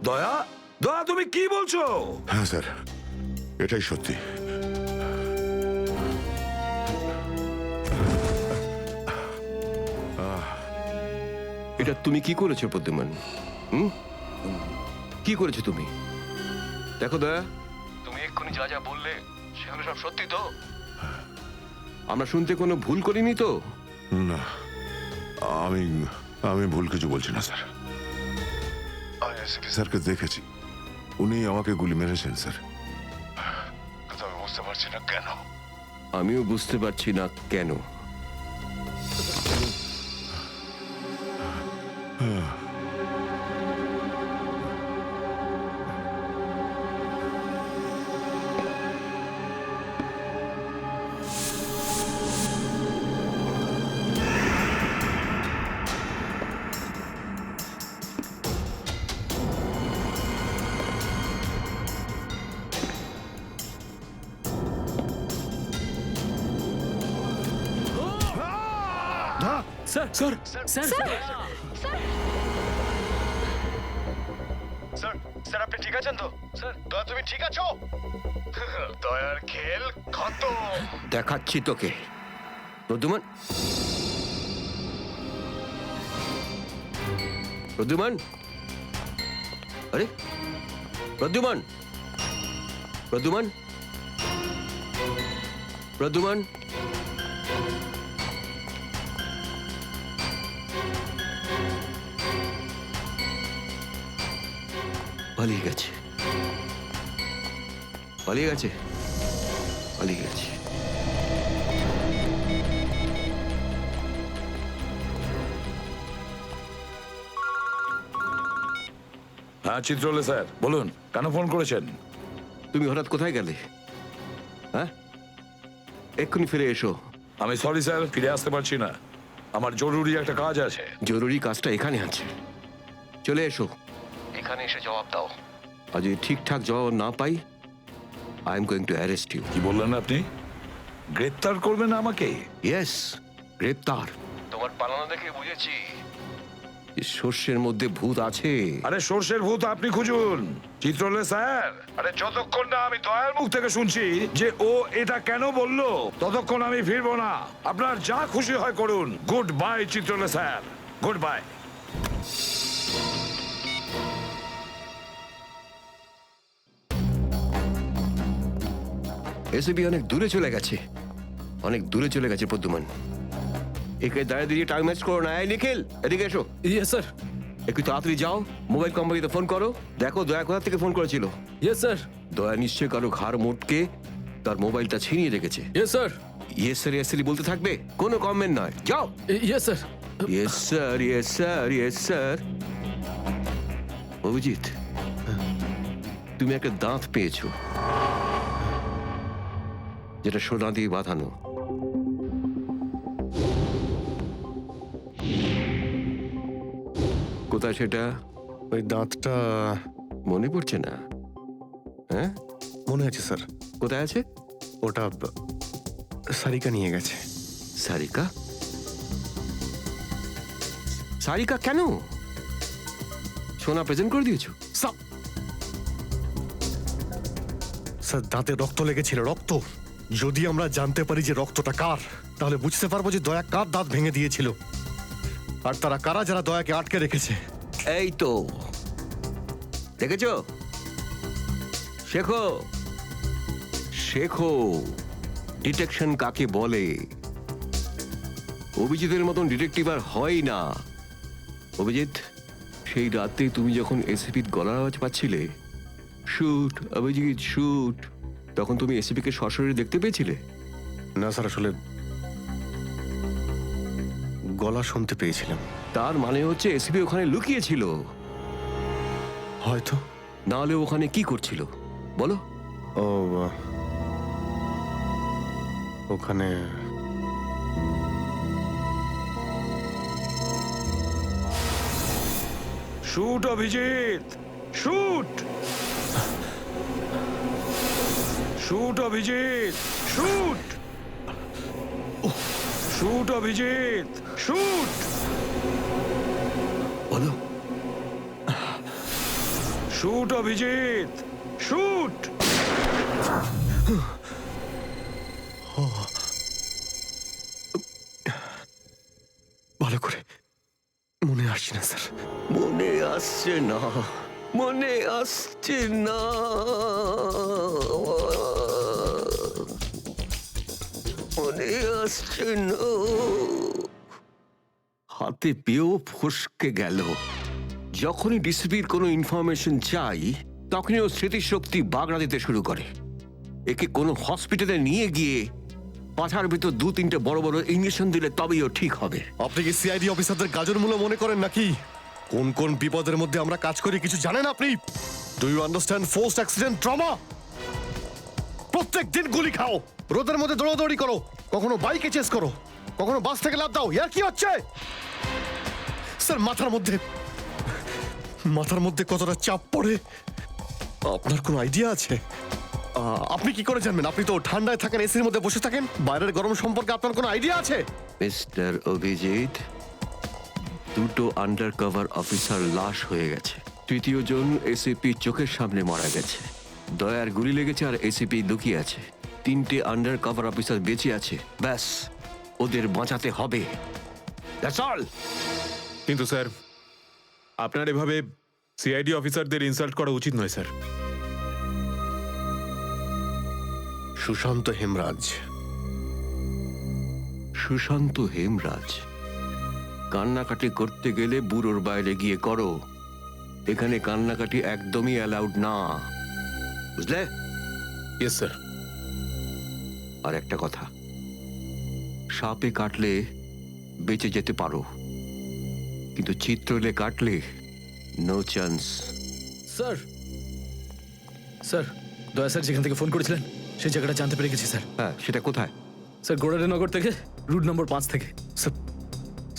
দয়া, দয়া তুমি কি বলছো? হ্যাঁ স্যার, এটাই সত্যি। এটা তুমি কি করেছো প্রদ্যুমান? কি করেছো তুমি? দেখো দয়া, তুমি এক্ষুনি যা যা বললে সেগুলো সব সত্যি তো? আমরা শুনতে কোনো ভুল করিনি তো? না, আমি আমি ভুল কিছু বলছি না স্যার। আমি এসপি স্যারকে দেখেছি, উনি আমাকে গুলি মেরেছেন স্যার। কিন্তু আমি বুঝতে পারছি না কেন। আমিও বুঝতে পারছি না কেন। Sir sir sir sir, sir আপনি ঠিক আছেন তো? স্যার, দয়া তুমি ঠিক আছো? দয়ার খেল খতম। দেখাচ্ছি তোকে প্রদ্যুমান। প্রদ্যুমান, আরে প্রদ্যুমান, প্রদ্যুমান, প্রদ্যুমান, পালিয়ে গেছে, পালিয়ে গেছে, পালিয়ে গেছে। হ্যাঁ চিত্রলে স্যার, বলুন কেন ফোন করেছেন? তুমি হঠাৎ কোথায় গেলে? হ্যাঁ, এক্ষুনি ফিরে এসো। আমি সরি স্যার, ফিরে আসতে পারছি না, আমার জরুরি একটা কাজ আছে। জরুরি কাজটা এখানে আছে, চলে এসো। এখানে এসে জবাব দাও। আর যদি ঠিকঠাক জবাব না পাই, I am going to arrest you. কি বললেন আপনি? গ্রেপ্তার করবেন আমাকে? ইয়েস, গ্রেপ্তার। তোমার পালানো দেখে বুঝেছি সর্ষের মধ্যে ভূত আছে। আরে সর্ষের ভূত আপনি খুঁজুন চিত্রলে স্যার। আরে যতক্ষণ না আমি দয়ার মুখ থেকে শুনছি যে ও এটা কেন বললো, ততক্ষণ আমি ফিরবো না। আপনার যা খুশি হয় করুন। Good bye Chitrale sir, good bye. এসবি অনেক দূরে চলে গেছে, অনেক দূরে চলে গেছে প্রদ্যুমান। একে দাঁড়িয়ে দিয়ে টাইম ওয়েস্ট করো না। এই নিখিল, এদিকে এসো। ইয়েস স্যার, একটু তাড়াতাড়ি যাও, মোবাইল কোম্পানিতে ফোন করো, দেখো দয়া কোথা থেকে ফোন করেছিল। ইয়েস স্যার, দয়া নিশ্চয়ই কারো ঘাড় মোটকে তার মোবাইলটা ছিনিয়ে রেখেছে। Yes sir, yes sir, yes sir বলতে থাকবে, কোনো কমেন্ট নয়। যাও। Yes sir. Yes sir, yes sir, yes sir. Abhijit, তুমি একটা দাঁত পেয়েছো, যেটা সোনা দিয়ে বাঁধানো। কোথায় সেটা? ওই দাঁতটা মনে পড়ছে না? হ্যাঁ, মনে আছে স্যার, কোথায় আছে? ওটা সারিকা নিয়ে গেছে। সারিকা? সারিকা কেন? সোনা প্রেজেন্ট করে দিয়েছো? স্যার দাঁতে রক্ত লেগেছিল, রক্ত। যদি আমরা জানতে পারি যে রক্তটা কার, তাহলে বুঝতে পারবো যে দয়া কার দাঁত ভেঙে দিয়েছিল, আর তারা কারা যারা দয়াকে আটকে রেখেছে। এই তো দেখেছো, শেখো, শেখো ডিটেকশন কাকে বলে। অভিজিতের মতন ডিটেকটিভ আর হয় না। অভিজিৎ, সেই রাতে তুমি যখন এসিপির গলার আওয়াজ পাচ্ছিলে, শুট অভিজিৎ শুট, তখন তুমি এসিপিকে সরাসরি দেখতে পেয়েছিলে? না স্যার, আসলে গলা শুনতে পেয়েছিলাম। তার মানে হচ্ছে এসিপি ওখানে লুকিয়েছিল। হয়তো। না হলে ওখানে কি করছিল বলো? ও ওখানে shoot Abhijit, shoot, shoot Abhijit, shoot, shoot Abhijit, shoot, বলো। Shoot Abhijit, shoot. ভালো করে মনে আসছে না স্যার। মনে আসছে না, মনে আসছে না। মনে আসছে না। হাতে পেয়েও ফসকে গেল। যখনই ডিসিপির কোনো ইনফরমেশন চাই তখনই ও স্মৃতিশক্তি বাগড়া দিতে শুরু করে। একে কোনো হসপিটালে নিয়ে গিয়ে পাঠার ভিতর 2-3টে বড় বড় ইঞ্জেকশন দিলে তবেই ও ঠিক হবে। আপনি কি সিআইডি অফিসারদের গাজর মূল্য মনে করেন নাকি? কোন কোন বিপদের মধ্যে আমরা কাজ করি কিছু জানেন আপনি? Do you understand forced accident trauma? প্রত্যেক দিন গুলি খাও, রোদের মধ্যে দৌড়াদৌড়ি করো, কখনো বাইকে চেস করো, কখনো বাস থেকে লাফ দাও। ইয়ার কি হচ্ছে স্যার? মাথার মধ্যে কতটা চাপ পড়ে আপনার কোনো আইডিয়া আছে? আপনি কি করে জানবেন? আপনি তো ঠান্ডায় থাকেন, এসির মধ্যে বসে থাকেন। বাইরের গরম সম্পর্কে আপনার কোনো আইডিয়া আছে? মিস্টার অভিজিৎ, 2টো আন্ডার কভার অফিসার লাশ হয়ে গেছে। 3য় জন এসিপি চোখের সামনে মারা গেছে। দয়ার গুলি লেগেছে আর এসিপি লুকিয়ে আছে। 3টে আন্ডার কভার অফিসার বেঁচে আছে। ব্যাস, ওদের বাঁচাতে হবে। That's all. কিন্তু স্যার, আপনার এভাবে সিআইডি অফিসারদের ইনসাল্ট করা উচিত নয় স্যার। সুশান্ত হেমরাজ। সুশান্ত হেমরাজ? কান্নাকাটি করতে গেলে বুড়োর বাইরে গিয়ে করো। এখানে কান্নাকাটি একদমই অ্যালাউড না, বুঝলে? Yes sir. আর একটা কথা, সাপে কাটলে বেঁচে যেতে পারো, কিন্তু চিত্রলে কাটলে নো চান্স। স্যার, স্যার, দয়া স্যার যেখান থেকে ফোন করেছিলেন সেই জায়গাটা জানতে পেরে গেছি স্যার। হ্যাঁ, সেটা কোথায়? স্যার, গোড়ারেনগর থেকে, রুট নম্বর 5 থেকে। স্যার,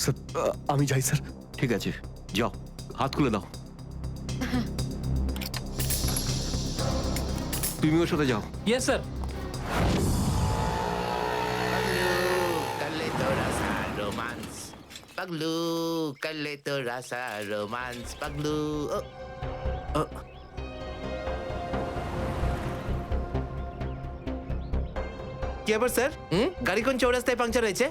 স্যার, আমি যাই স্যার। ঠিক আছে, যাও, হাত খুলে দাও। তুমি ওর সাথে যাও। Yes sir. Kale to rasa romance. Paglu, kale to rasa romance. Paglu. কি আবার স্যার? গাড়ি কোন চৌরাস্তায় পাংচার হয়েছে?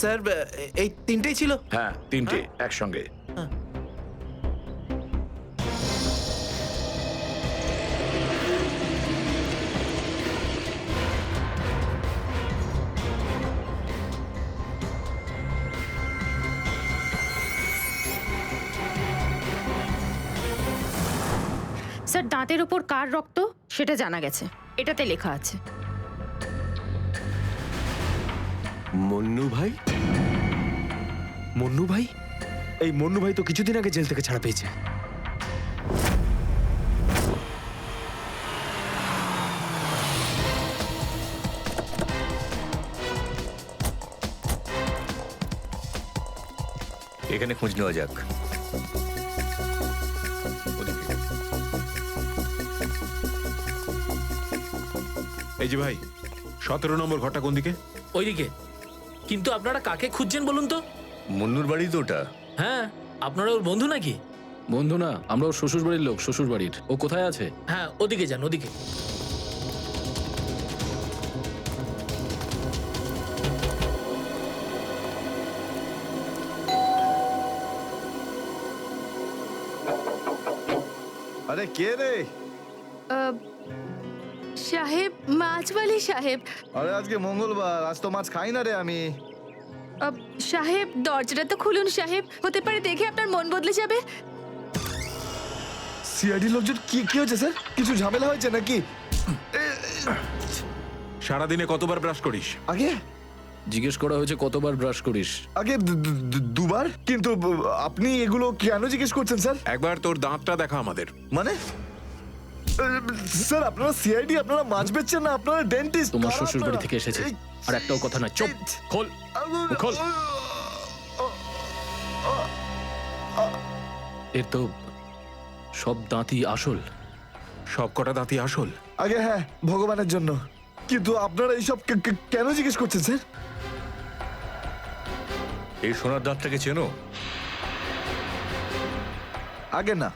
স্যার, এই তিনটেই ছিল। হ্যাঁ, 3টে একসঙ্গে। স্যার, দাঁতের ওপর কার রক্ত সেটা জানা গেছে, এটাতে লেখা আছে। মন্নু ভাই? মন্নু ভাই? এই মন্নু ভাই তো কিছুদিন আগে জেল থেকে ছাড়া পেয়েছে। এখানে খোঁজ নেওয়া যাক। এই যে ভাই, 17 নম্বর ঘরটা কোন দিকে? ওইদিকে। কিন্তু আপনারা কাকে খুঁজছেন বলুন তো? মুন্নুর বাড়ি তো ওটা। হ্যাঁ, আপনারা ওর বন্ধু নাকি? বন্ধু না, আমরা ওর শ্বশুর বাড়ির লোক। শ্বশুর বাড়ির। ও কোথায় আছে? হ্যাঁ, ওদিকে যান, ওদিকে। আরে কে রে? সাহেব, মাছওয়ালি সাহেব। আরে আজকে মঙ্গলবার, আজ তো মাছ খাই না রে আমি। সাহেব দরজাটা তো খুলুন সাহেব, হতে পারে দেখে আপনার মন বদলে যাবে। সিআইডি লোকজন কি কি হয়েছে স্যার? কিছু ঝামেলা হয়েছে নাকি? সারাদিনে কতবার ব্রাশ করিস? আগে জিজ্ঞেস করা হয়েছে কতবার ব্রাশ করিস। আগে দুবার, কিন্তু আপনি এগুলো কেন জিজ্ঞেস করছেন স্যার? একবার তোর দাঁতটা দেখা আমাদের। মানে স্যার আপনারা সিআইডি, আপনারা মাছ বেচছেন না, আপনারা ডেন্টিস্ট। তোমার শ্বশুর বাড়ি থেকে এসেছে, আর একটাও কথা না। চুপ, খোল খোল। এর তো সব দাঁতই আসল। সব কটা দাঁতই আসল? আগে হ্যাঁ, ভগবানের জন্য। কিন্তু আপনারা এইসব কেন জিজ্ঞেস করছেন স্যার? এই সোনার দাঁতটাকে চেনো? আগে না।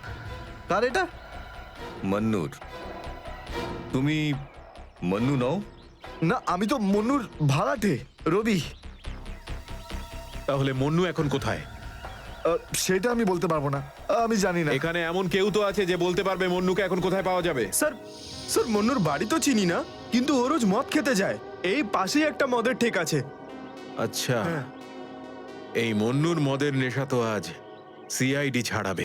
কার এটা? মন্নুর। তুমি মন্নু নও? না, আমি তো মন্নুর ভাড়াটে, রবি। তাহলে মন্নু এখন কোথায়? সেটা আমি বলতে পারবো না, আমি জানি না। এখানে এমন কেউ তো আছে যে বলতে পারবে মন্নুকে এখন কোথায় পাওয়া যাবে? স্যার স্যার মন্নুর বাড়ি তো চিনি না, কিন্তু ও রোজ মদ খেতে যায়। এই পাশেই একটা মদের ঠেক আছে। আচ্ছা, এই মন্নুর মদের নেশা তো আজ সিআইডি ছাড়াবে।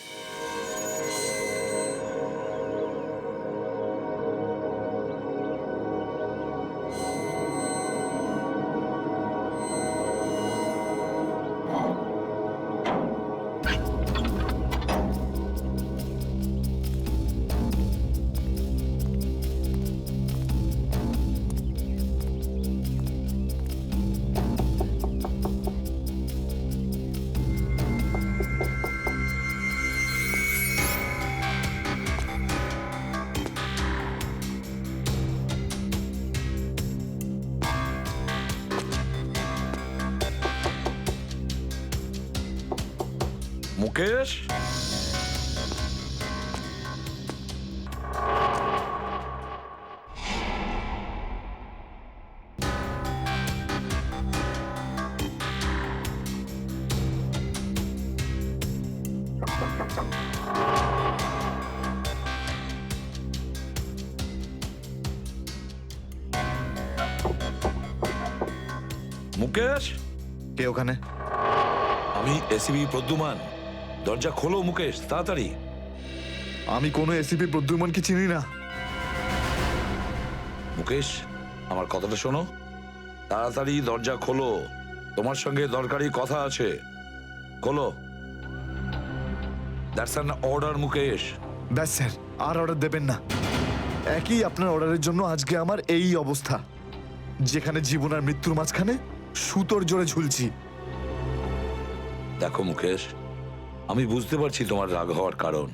মুকেশ, মুকেশ, কে ওখানে? আমি এসিবি প্রদ্যুমান। দরজা খোলো মুকেশ, তাড়াতাড়ি। আমি কোনো এসিপি প্রদ্যুমনকে চিনি না। মুকেশ, আমার কথাটা শোনো, তাড়াতাড়ি দরজা খোলো, তোমার সঙ্গে দরকারি কথা আছে। খোলো। That's an order Mukesh. ব্যাস স্যার, আর অর্ডার দেবেন না। একই আপনার অর্ডারের জন্য আজকে আমার এই অবস্থা, যেখানে জীবন আর মৃত্যুর মাঝখানে সুতোর জোরে ঝুলছি। দেখো মুকেশ, আমি বুঝতে পারছি তোমার রাগ হওয়ার কারণ।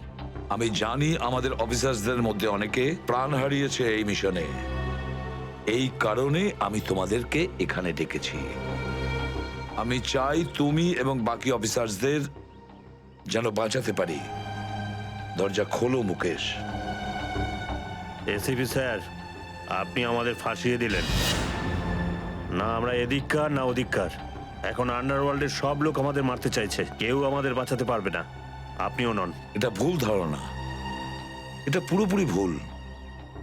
আমি জানি আমাদের অফিসারদের মধ্যে অনেকে প্রাণ হারিয়েছে এই মিশনে। এই কারণে আমি তোমাদেরকে এখানে ডেকেছি। আমি চাই তুমি এবং বাকি অফিসারদের যেন বাঁচাতে পারি। দরজা খোলো মুকেশ। এসিপি স্যার, আপনি আমাদের ফাঁসিয়ে দিলেন। না আমরা এদিককার না ওদিককার। এখন আন্ডারওয়ার্ল্ডের সব লোক আমাদের মারতে চাইছে, কেউ আমাদের বাঁচাতে পারবে না, আপনিও নন। এটা ভুল ধারণা, এটা পুরোপুরি ভুল।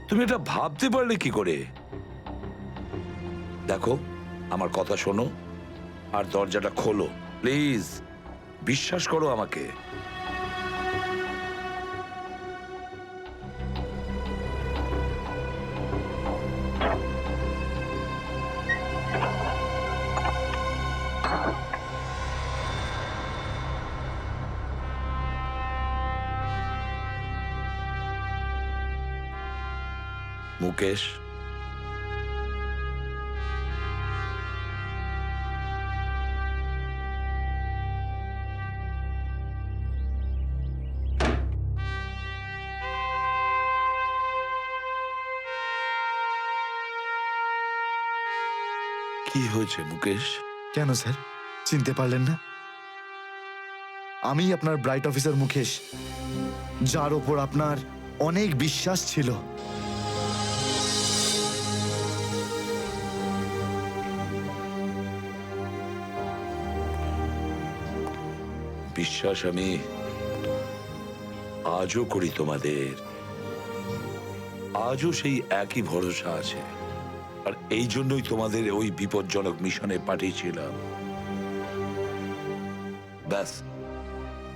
তুমি এটা ভাবতে পারলে কি করে? দেখো, আমার কথা শোনো আর দরজাটা খোলো প্লিজ। বিশ্বাস করো আমাকে। মুকেশ, কি হয়েছে মুকেশ? কেন স্যার, চিনতে পারলেন না? আমি আপনার ব্রাইট অফিসার মুকেশ, যার ওপর আপনার অনেক বিশ্বাস ছিল। বিশ্বাস আমি আজও করি তোমাদের, আজও সেই একই ভরসা আছে। আর এই জন্যই তোমাদের ওই বিপজ্জনক মিশনে পাঠিয়েছিলাম। ব্যাস,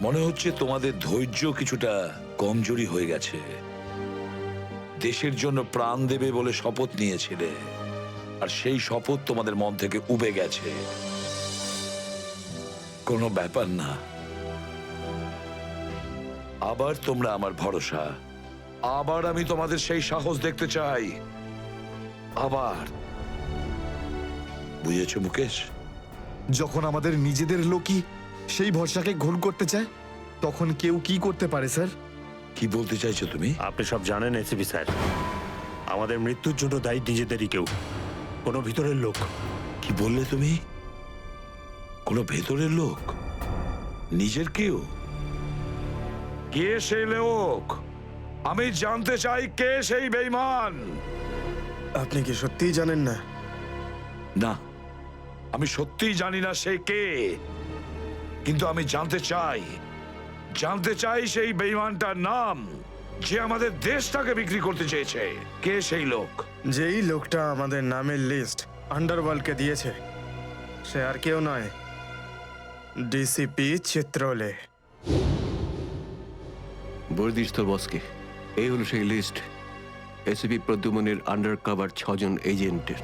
মনে হচ্ছে তোমাদের ধৈর্য কিছুটা কমজোরি হয়ে গেছে। দেশের জন্য প্রাণ দেবে বলে শপথ নিয়েছিলে, আর সেই শপথ তোমাদের মন থেকে উবে গেছে। কোনো ব্যাপার না, আবার তোমরা আমার ভরসা। আবার আমি তোমাদের সেই সাহস দেখতে চাই। আবার। বুঝেছো মুকেশ? যখন আমাদের নিজেদের লোকই সেই ভরসাকে ঘোল করতে চায়, তখন কেউ কি করতে পারে স্যার? কি বলতে চাইছো তুমি? আপনি সব জানেন এসিপি স্যার, আমাদের মৃত্যুর জন্য দায়ী নিজেদেরই কেউ, কোনো ভিতরের লোক। কি বললে তুমি? কোনো ভেতরের লোক? নিজের কেউ? কে সেই লোক? আমি জানতে চাই কে সেই বেঈমান। আপনি কি সত্যিই জানেন না? না, আমি সত্যিই জানি না সে কে, কিন্তু আমি জানতে চাই সেই বেঈমানটার নাম, যে আমাদের দেশটাকে বিক্রি করতে চেয়েছে। কে সেই লোক? যেই লোকটা আমাদের নামের লিস্ট আন্ডারওয়ার্ল্ডকে দিয়েছে, সে আর কেউ নয়, ডিসিপি চিত্রলে। বলে দিস তোর বসকে, এই হলো সেই লিস্ট এসিপি প্রদ্যুমনের আন্ডার কভার 6 জন এজেন্টের।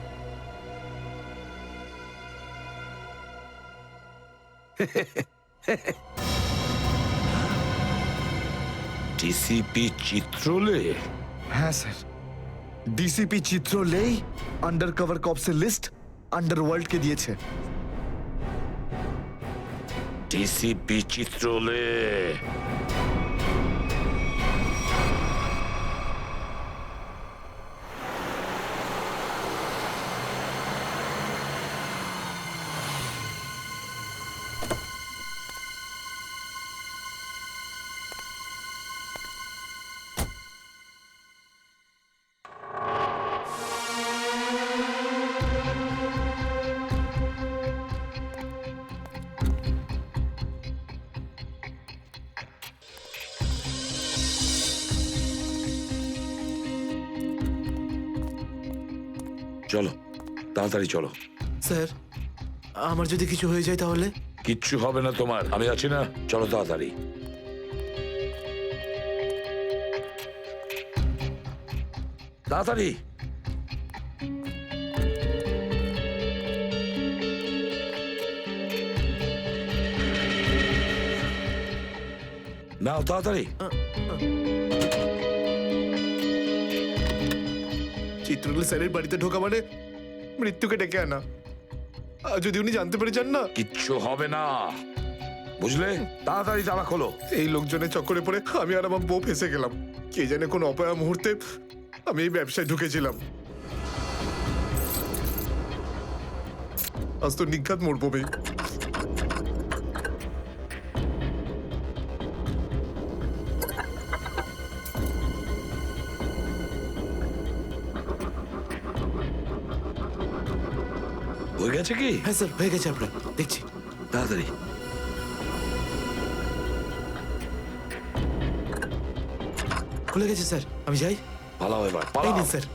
ডিসিপি চিত্রলে? হ্যাঁ স্যার, ডিসিপি চিত্রলেই আন্ডার কভার কপসের লিস্ট আন্ডারওয়ার্ল্ডকে দিয়েছে। ডিসিপি চিত্রলে? চলো, তাড়াতাড়ি চলো। স্যার, আমার যদি কিছু হয়ে যায় তাহলে? কিচ্ছু হবে না তোমার, আমি আছি না। চলো তাড়াতাড়ি। তাড়াতাড়ি। নাও তাড়াতাড়ি। চিত্রলে স্যারের বাড়িতে ঢোকা মানে মৃত্যুকে ডেকে আনা। আর যদি উনি জানতে পেরে যান না? কিচ্ছু হবে না, বুঝলে? তাড়াতাড়ি তালা খোলো। এই লোকজনের চক্করে পড়ে আমি আর আমার বউ ফেসে গেলাম। কে জানে কোন অপয়া মুহূর্তে আমি এই ব্যবসায় ঢুকেছিলাম। আজ তো নিঘাত মোড় পড়বে। হয়ে গেছে কি? হ্যাঁ স্যার, হয়ে গেছে, আপনার দেখছি। তাড়াতাড়ি। খুলে গেছে স্যার, আমি যাই। পালাও এবার, এই পালাও। নিন স্যার।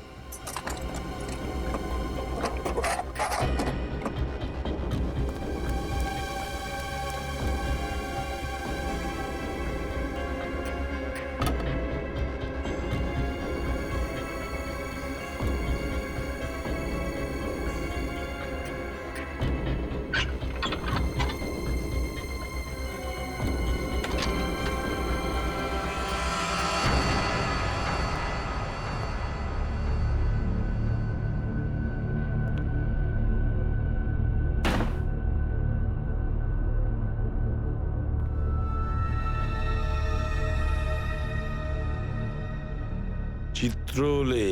চিত্রলে,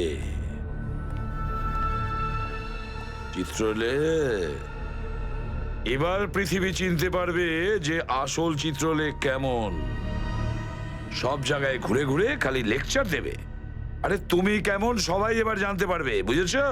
চিত্রলে, এবার পৃথিবী চিনতে পারবে যে আসল চিত্রলে কেমন। সব জায়গায় ঘুরে ঘুরে খালি লেকচার দেবে। আরে তুমি কেমন সবাই এবার জানতে পারবে, বুঝেছো?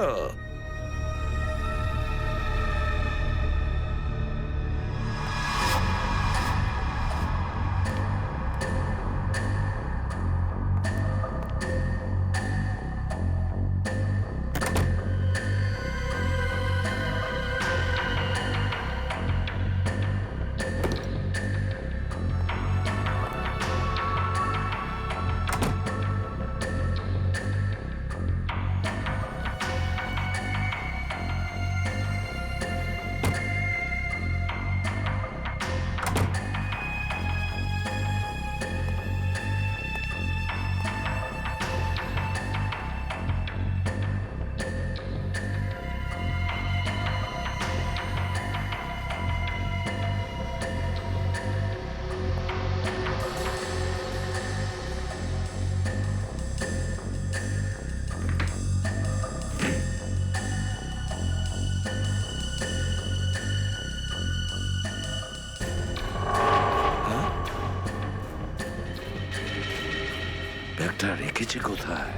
রেখেছি কোথায়?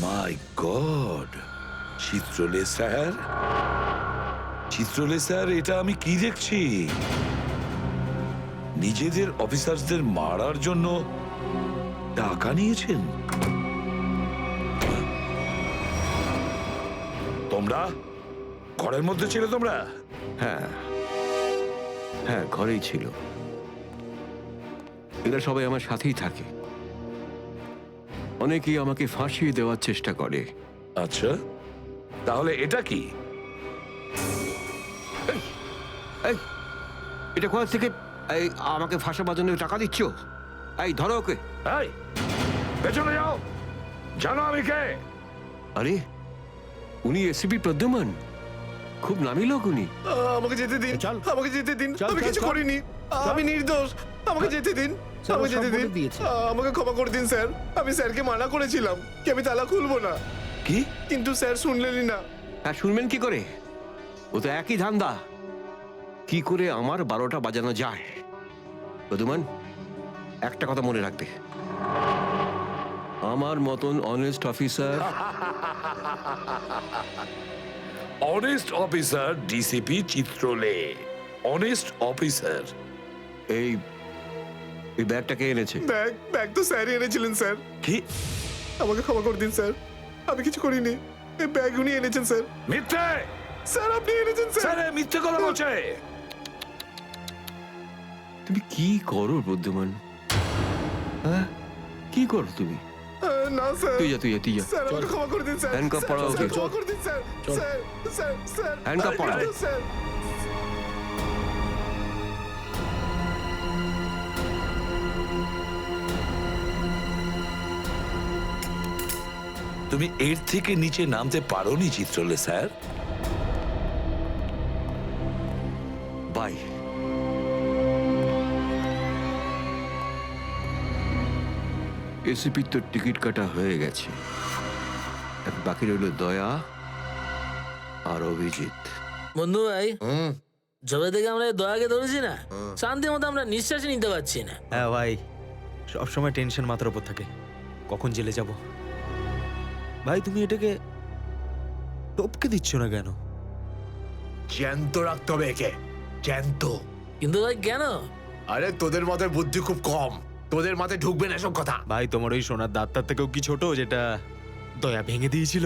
মাই গড, চিত্রলে স্যার, চিত্রলে স্যার, এটা আমি কি দেখছি? নিজেদের অফিসারদের মারার জন্য টাকা নিয়েছেন তোমরা? ঘরের মধ্যে ছিলে তোমরা? হ্যাঁ হ্যাঁ, ঘরেই ছিল। এরা সবাই আমার সাথেই থাকে। অনেকেই আমাকে ফাঁসিয়ে দেওয়ার চেষ্টা করে। আচ্ছা, তাহলে এটা কি? এই, এটা কোথা থেকে এই আমাকে ফাঁসাবার জন্য টাকা দিচ্ছ? এই ধরো ওকে। এই, পেছনে যাও, জানো আমি কে? আরে, উনি এসিপি প্রদ্যুমান, খুব নামি লোক উনি। আমাকে যেতে দিন, আমাকে যেতে দিন, আমি কিছু করিনি, আমি নির্দোষ, আমাকে যেতে দিন, আমাকে যেতে দিন, আমাকে ক্ষমা করে দিন স্যার। আমি স্যারকে মানা করেছিলাম কি আমি তালা খুলবো না, কি? কিন্তু স্যার শুনলেনই না। হ্যাঁ, শুনবেন কি করে? ও তো একই ধান্দা, কি করে আমার 12টা বাজানো যায়। প্রদ্যুমান, একটা কথা মনে রাখবে, আমার মতন honest officer, honest officer DCP Chitrale, honest officer. এই এই ব্যাগটাকে এনেছে। ব্যাগ তো স্যারই এনেছিলেন স্যার। কি? আমাকে ক্ষমা করে দিন স্যার, আমি কিছু করিনি, এই ব্যাগ উনি এনেছেন স্যার। মিথ্যে স্যার আপনি এনেছেন স্যার। স্যার, এ মিথ্যে কথা বলছে। তুমি কি করো প্রদ্যুমান? হ্যাঁ, কি করো তুমি? না স্যার, তুই যা, তুই যা, তুই যা। স্যার আমাকে ক্ষমা করে দিন স্যার। হ্যান্ডকাফ পরাও ওকে। ক্ষমা করে দিন sir. Sir sir sir handcuff পরাও। স্যার। তুমি এর থেকে নিচে নামতে পারোনি চিত্রলে স্যার। বাই। এসিপির তো টিকিট কাটা হয়ে গেছে, এখন বাকি রইল দয়া আর অভিজিৎ। বন্ধু ভাই, যবে থেকে আমরা এই দয়াকে ধরেছি না, শান্তি মতো আমরা নিঃশ্বাসই নিতে পারছি না। হ্যাঁ ভাই, সবসময় টেনশন মাথার উপর থাকে, কখন জেলে যাব। ভাই তুমি এটাকে টপকে দিচ্ছ না কেন? জ্যান্ত রাখতে হবে একে, জ্যান্ত। কিন্তু ভাই কেন? আরে তোদের মাথায় বুদ্ধি খুব কম, তোদের মাথায় ঢুকবে না এসব কথা। ভাই তোমার ওই সোনার দাঁতটার থেকেও কি ছোট যেটা দয়া ভেঙে দিয়েছিল?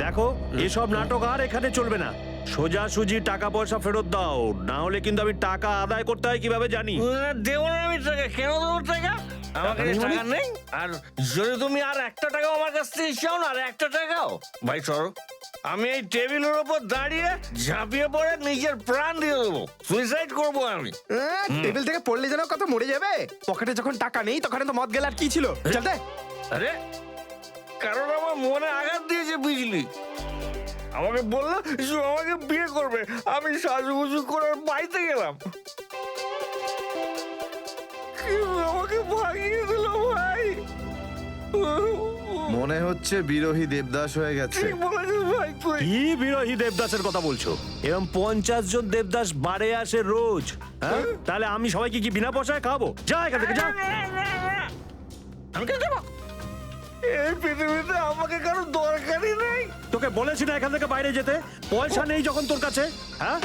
দেখো এসব নাটক আর এখানে চলবে না। সোজাসুজি টাকা পয়সা ফেরত দাও, না হলে কিন্তু আমি টাকা আদায় করতে হয় কিভাবে জানি। দেবো না আমি টাকা, কেন দেবো টাকা? আমার কাছে টাকা নেই। আর যদি তুমি আর একটা টাকাও আমার কাছ থেকে চাও না, আর একটা টাকাও, ভাই সরো, আমি এই টেবিলের উপর দাঁড়িয়ে ঝাঁপিয়ে পড়ে নিজের প্রাণ দিয়ে দেবো, সুইসাইড করবো আমি। টেবিল থেকে পড়লে যেন কত মরে যাবে। পকেটে যখন টাকা নেই তখন তো মদ গেলে আর কি ছিল। চল দে। আরে কারণ আমার মনে আঘাত দিয়েছে বিজলি। আমাকে বললো যে আমাকে বিয়ে করবে, আমি সাজুগুজু করে বাড়িতে গেলাম, কিন্তু আমাকে ভাগিয়ে দিল ভাই। মনে হচ্ছে বিরোহী দেবদাস হয়ে গেছে। ঠিক বলেছিস ভাই তুই। কি বিরোহী দেবদাসের কথা বলছো? এরকম 50 জন দেবদাস বাড়ে আসে রোজ, হ্যাঁ? তাহলে আমি সবাইকে কি বিনা পয়সায় খাবো? যা এখান থেকে যা। আমি কেন যাবো? এই পৃথিবীতে আমাকে কারো দরকারই নেই। তোকে বলেছি না এখান থেকে বাইরে যেতে? পয়সা নেই যখন তোর কাছে, হ্যাঁ?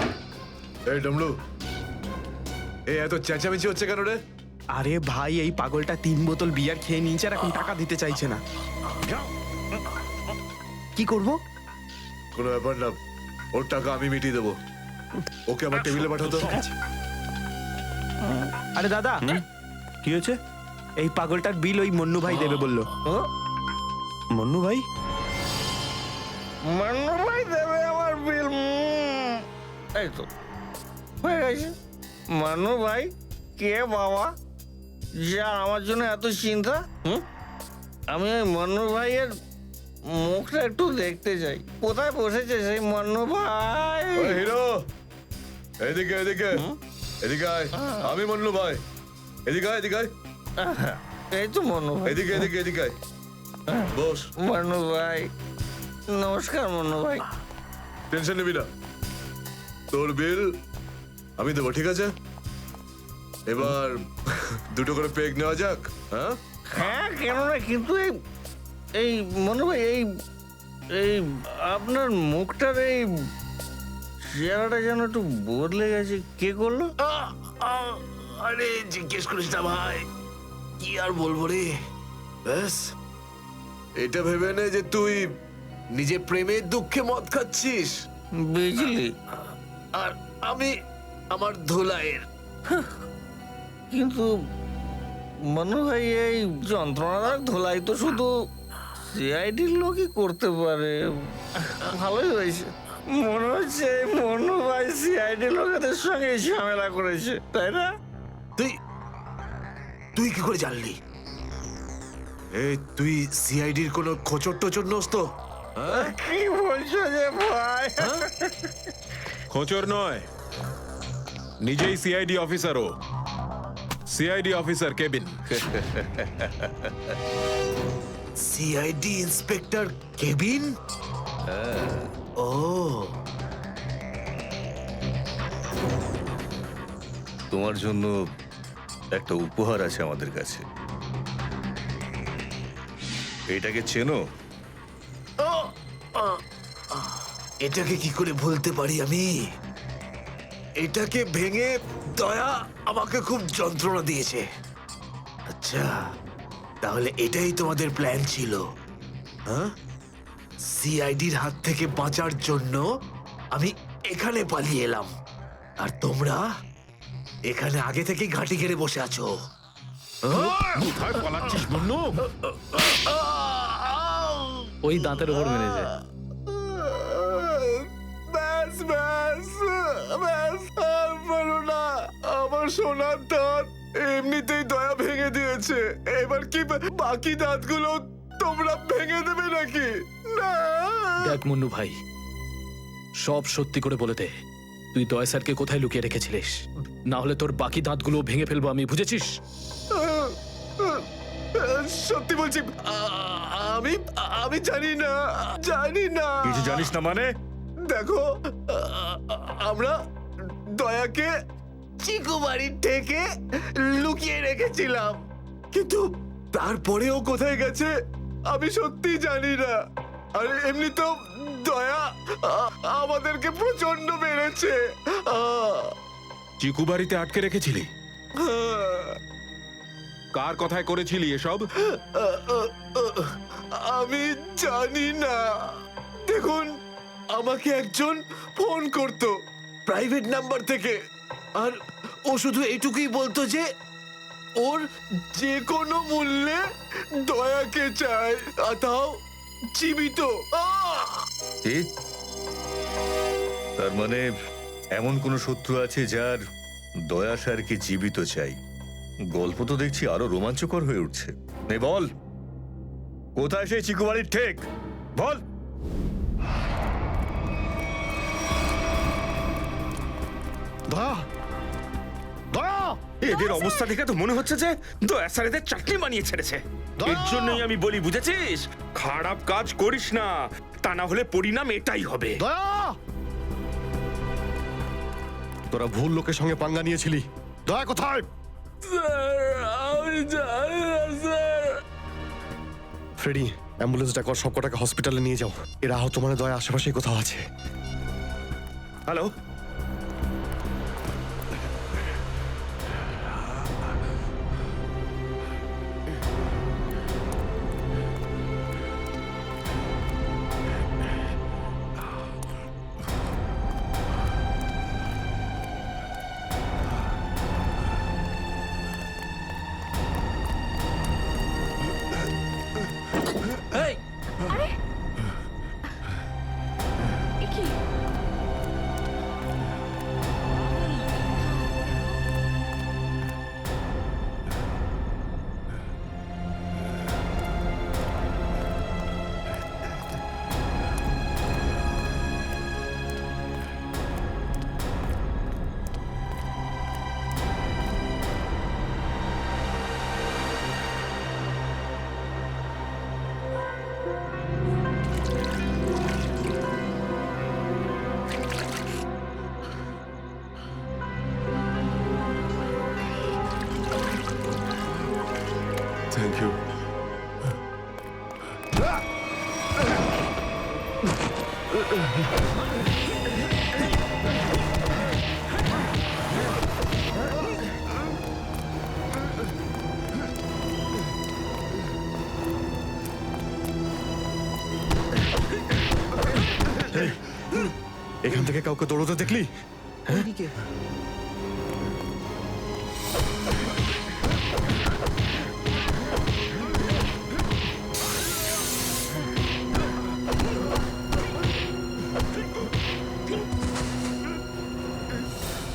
এই ডমলু, এই এত চেঁচামেচি হচ্ছে কেন রে? আরে ভাই, এই পাগলটা 3 বোতল বিয়ার খেয়ে নিয়েছে আর এখন টাকা দিতে চাইছে না। কি করব? কোনো ব্যাপার না, ওর টাকা আমি মিটিয়ে দেবো। ওকে আমার টেবিলে পাঠাতো। আরে দাদা, কি হয়েছে? এই পাগলটার বিল ওই মন্নু ভাই দেবে বললো। মন্নু ভাই? মান্নু ভাই দেবে আমার বিল। এই তো হয়ে গেছে। মান্নু ভাই কে বাবা, যা আমার জন্য এত চিন্তা? আমি ওই মান্নু ভাইয়ের মুখটা একটু দেখতে চাই। কোথায় বসেছে সেই মান্নু ভাই? হিরো, এদিকে এদিকে এদিকে আয়। আমি মন্নু ভাই, এদিকে আয়, এদিকে আয়। এই তো মান্নু ভাই। এদিকে এদিকে এদিকে আয়। বস। মান্নু ভাই নমস্কার। মান্নু ভাই টেনশন নিবি না, তোর বিল আমি দেবো, ঠিক আছে? এবার দুটো করে পেগ নেওয়া যাক। হ্যাঁ হ্যাঁ, কেন না, কিন্তু এই মনে ভাই, এই আপনার মুখটার এই চেহারাটা যেন একটু বদলে গেছে। কে করলো? আরে জিজ্ঞেস করিস না ভাই, কি আর বলবো রে। ব্যাস, এটা ভেবে নে যে তুই নিজে প্রেমের দুঃখে মদ খাচ্ছিস, বিজলি, আর আমি আমার ধুলাইয়ের। কিন্তু মনে ভাই এই যন্ত্রণাদায়ক ধোলাই তো শুধু সিআইডির লোকই করতে পারে। ভালোই হয়েছে, মনে হচ্ছে মনু ভাই সিআইডি লোকেদের সঙ্গে ঝামেলা করেছে, তাই না? তুই কি করে জানলি? এই তুই সিআইডির কোনো খোঁচর টোচর নোস তো? কি বলছো যে ভাই? খোঁচর নয়, নিজেই সিআইডি অফিসার। ও CID officer cabin. CID inspector cabin? ও, তোমার জন্য একটা উপহার আছে আমাদের কাছে। এটাকে চেনো? এটাকে কি করে ভুলতে পারি আমি? এটাকে ভেঙে দয়া আমাকে খুব যন্ত্রণা দিয়েছে। আচ্ছা, তাহলে এটাই তোমাদের প্ল্যান ছিল, হ্যাঁ? সিআইডির হাত থেকে বাঁচার জন্য আমি এখানে পালিয়ে এলাম, আর তোমরা এখানে আগে থেকে ঘাঁটি ঘেরে বসে আছো। কোথায় পালাচ্ছিস মন্নু? ওই দাঁতের ওপর মেরেছে। ব্যাস ব্যাস ব্যাস, আর পারো না। আমার সোনার দাঁত এমনিতেই দয়া ভেঙে দিয়েছে, এবার কি বাকি দাঁতগুলো তোমরা ভেঙে দেবে নাকি? না। দেখ মুন্নু ভাই, সব সত্যি করে বলে দে, তুই দয়া স্যারকে কোথায় লুকিয়ে রেখেছিলিস? না হলে তোর বাকি দাঁতগুলো ভেঙে ফেলবো আমি, বুঝেছিস? সত্যি বলছি, আমি আমি জানি না, জানি না। কিছু জানিস না মানে? দেখো, আমরা দয়াকে চিকু বাড়ির থেকে লুকিয়ে রেখেছিলাম, কিন্তু তারপরেও কোথায় গেছে আমি সত্যি জানি না। আর এমনি তো দয়া আমাদেরকে প্রচন্ড মেরেছে। চিকু বাড়িতে আটকে রেখেছিলি? কার কথায় করেছিলি এসব? আমি জানি না। দেখুন, আমাকে একজন ফোন করত প্রাইভেট নাম্বার থেকে, আর ও শুধু এইটুকুই বলতো যে ওর যে কোনো মূল্যে দয়াকে চায়, আর তাও জীবিত। ঠিক, তার মানে এমন কোন শত্রু আছে যার দয়া স্যারকে জীবিত চাই। গল্প তো দেখছি আরো রোমাঞ্চকর হয়ে উঠছে। নে বল, কোথায় সেই চিকু বাড়ির ঠেক? বল। দয়া, দয়া, এদের অবস্থা দেখে তো মনে হচ্ছে যে দয়া স্যার এদের চাটনি বানিয়ে ছেড়েছে। এর জন্যই আমি বলি, বুঝেছিস, খারাপ কাজ করিস না, তা না হলে পরিণাম এটাই হবে। দয়া, তোরা ভুল লোকের সঙ্গে পাঙ্গা নিয়েছিলি। দয়া কোথায়? ফ্রেডি, অ্যাম্বুলেন্স ডাক, সব কটাকে হসপিটালে নিয়ে যাও। এরা আহত মানে দয়া আশেপাশেই কোথাও আছে। Hello, thank you. এখান থেকে কাউকে দৌড়তে দেখলি?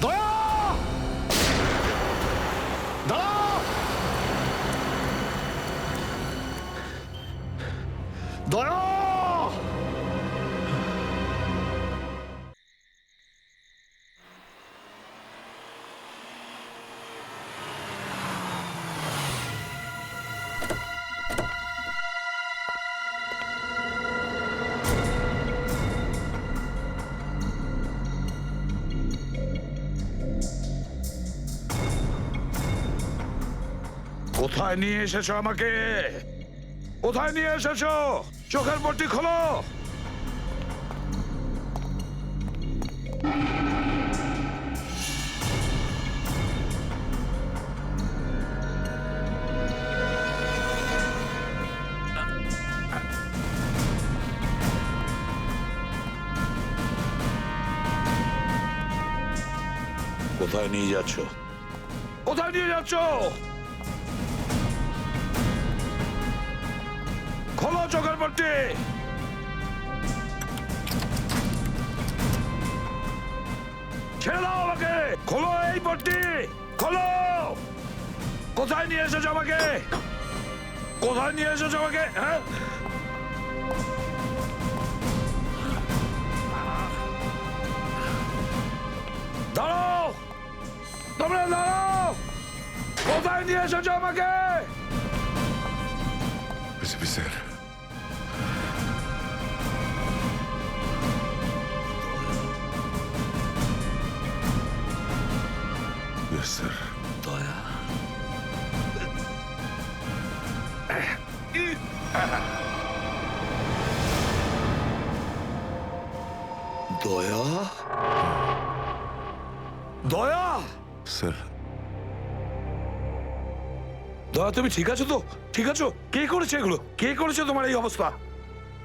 দয়া, কোথায় নিয়ে এসেছো আমাকে? কোথায় নিয়ে এসেছো? চোখের পট্টি খোলো। কোথায় নিয়ে যাচ্ছ? কোথায় নিয়ে যাচ্ছ? খোলো চোখের পট্টি। ছেড়ে দাও আমাকে, খোলো এই পট্টি, খোলো। কোথায় নিয়ে এসেছো আমাকে? কোথায় নিয়ে এসেছো আমাকে? হ্যাঁ, দাঁড়াও, তোমরা দাঁড়াও। কোথায় নিয়ে এসেছো আমাকে? SP sir, yes sir. দয়া, দয়া, দয়া, স্যার, দয়া, তুমি ঠিক আছো তো? ঠিক আছো? কে করেছে এগুলো? কে করেছে তোমার এই অবস্থা?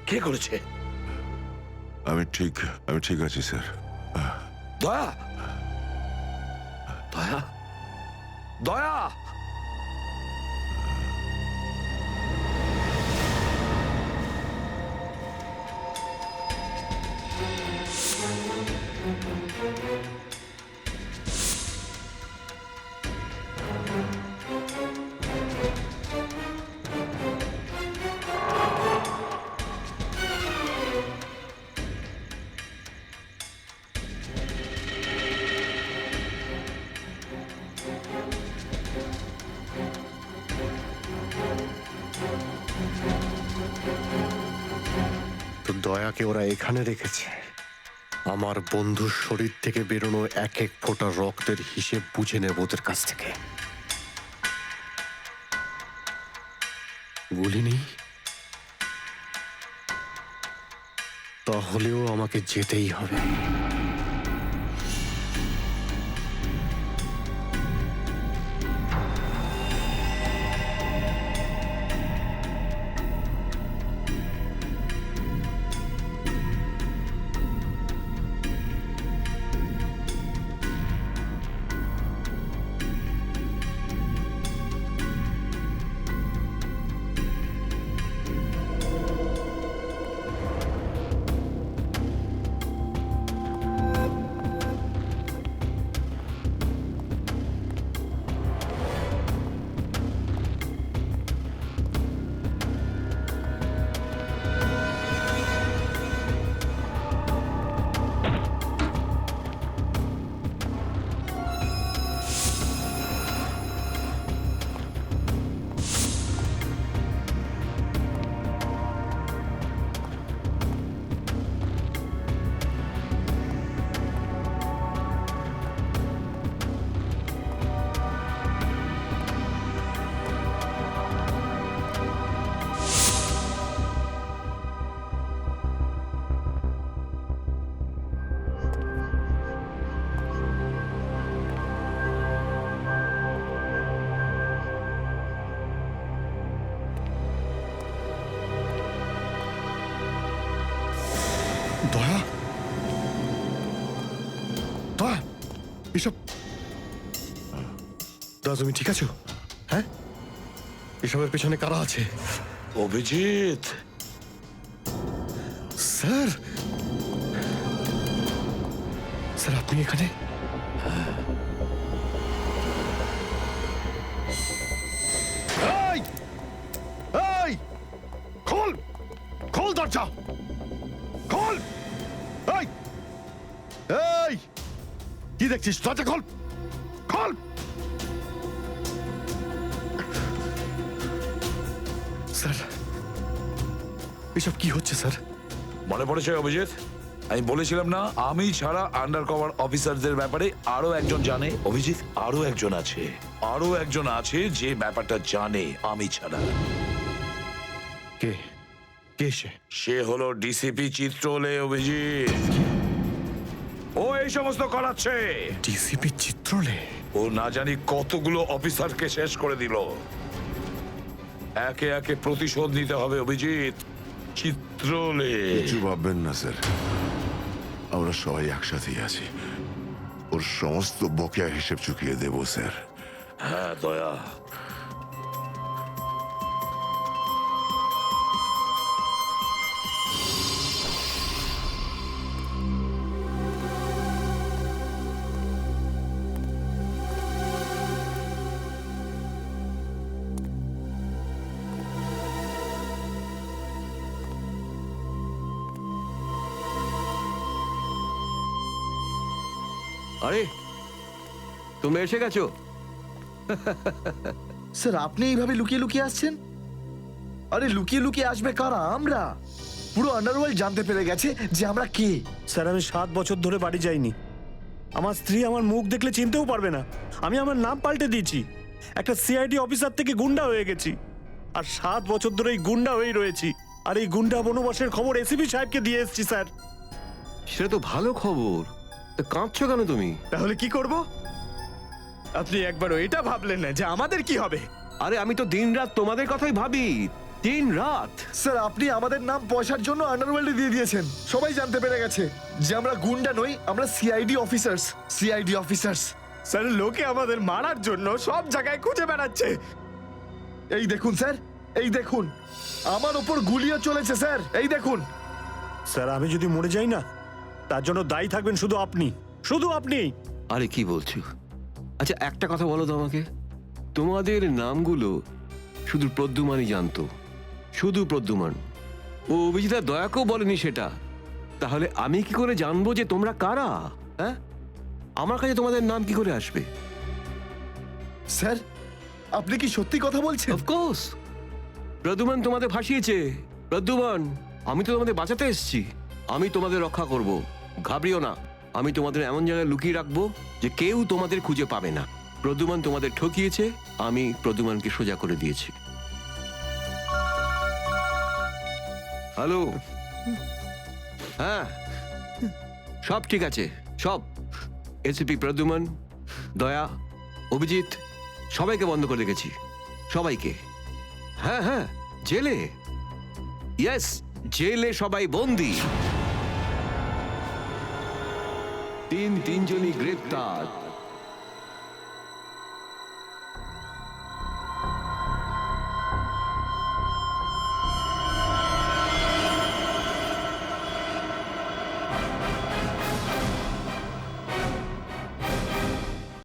কে করেছে? আমি ঠিক আছি স্যার। দয়া, দয়া, দয়া। তো দয়াকে ওরা এখানে রেখেছে আমার বন্ধুর শরীর থেকে বেরোনো এক এক ফোঁটা রক্তের হিসেব বুঝে নেব ওদের কাছ থেকে। গুলি নেই, তাহলেও আমাকে যেতেই হবে। দয়া, দয়া, এসব দয়া, তুমি ঠিক আছো? হ্যাঁ, এসবের পেছনে কারা আছে? অভিজিৎ, স্যার, স্যার আপনি এখানে? এই, এই, খোল, খোল দরজা, খোল। এই, এই, কি দেখছিস? দরজা খোল, খোল। স্যার, এসব কি হচ্ছে স্যার? মনে পড়েছে অভিজিৎ? আমি বলেছিলাম না, আমি ছাড়া আন্ডার কভার অফিসারদের ব্যাপারে আরো একজন জানে। অভিজিৎ, আরো একজন আছে, আরো একজন আছে যে ব্যাপারটা জানে আমি ছাড়া। কে? কে সে? সে হলো ডিসিপি চিত্রলে। অভিজিৎ, ও এই সমস্ত করাচ্ছে। ডিসিপি চিত্রলে? ও না জানি কতগুলো অফিসারকে শেষ করে দিল। একে একে প্রতিশোধ নিতে হবে অভিজিৎ। চিত্রলে, কিছু ভাববেন না স্যার, আমরা সবাই একসাথেই আছি। ওর সমস্ত বকেয়া হিসেব চুকিয়ে দেব স্যার। হ্যাঁ দয়া, আরে তোমরা এসে গেছো? স্যার আপনি এইভাবে লুকিয়ে লুকিয়ে আসছেন? আরে লুকিয়ে লুকিয়ে আসবে কারা? আমরা পুরো আন্ডারওয়ার্ল্ড জানতে পেরে গেছে যে আমরা কে। স্যার আমি 7 বছর ধরে বাড়ি যাইনি। আমার স্ত্রী আমার মুখ দেখলে চিনতেও পারবে না। আমি আমার নাম পাল্টে দিয়েছি, একটা সিআইডি অফিসার থেকে গুন্ডা হয়ে গেছি। আর 7 বছর ধরে এই গুন্ডা হয়েই রয়েছি। আর এই গুন্ডা বনবাসের খবর এসিপি সাহেবকে দিয়ে এসেছি স্যার। সেটা তো ভালো খবর, তা কাঁদছো কেন তুমি? তাহলে কি করব? আপনি একবারও এটা ভাবলেন না যে আমাদের কি হবে? আরে আমি তো দিনরাত তোমাদের কথাই ভাবি, দিনরাত। স্যার আপনি আমাদের নাম পয়সার জন্য আন্ডারওয়ার্ল্ডে দিয়ে দিয়েছেন। সবাই জানতে পেরে গেছে যে আমরা গুন্ডা নই, আমরা CID officers. CID officers. Sir লোকে আমাদের মারার জন্য সব জায়গায় খুঁজে বেড়াচ্ছে। এই দেখুন স্যার, এই দেখুন আমার ওপর গুলিও চলেছে স্যার, এই দেখুন। স্যার আমি যদি মরে যাই না, তার জন্য দায়ী থাকবেন শুধু আপনি, শুধু আপনি। আরে কি বলছো? আচ্ছা একটা কথা বলো তো আমাকে, তোমাদের নামগুলো শুধু প্রদ্যুমানই জানতো, শুধু প্রদ্যুমান। ও অভিজিৎ আর দয়াকেও বলেনি সেটা। তাহলে আমি কি করে জানবো যে তোমরা কারা? হ্যাঁ, আমার কাছে তোমাদের নাম কি করে আসবে? স্যার আপনি কি সত্যি কথা বলছেন? অফকোর্স, প্রদ্যুমান তোমাদের ফাঁসিয়েছে। প্রদ্যুমান, আমি তো তোমাদের বাঁচাতে এসেছি, আমি তোমাদের রক্ষা করব, ঘাবড়িও না। আমি তোমাদের এমন জায়গায় লুকিয়ে রাখবো যে কেউ তোমাদের খুঁজে পাবে না। প্রদ্যুমান তোমাদের ঠকিয়েছে, আমি প্রদ্যুমানকে সোজা করে দিয়েছি। হ্যালো, হ্যাঁ সব ঠিক আছে, সব। এসিপি প্রদ্যুমান, দয়া, অভিজিৎ সবাইকে বন্ধ করে রেখেছি, সবাইকে। হ্যাঁ হ্যাঁ, জেলে, ইয়েস জেলে সবাই বন্দি। তিনজনই গ্রেপ্তার।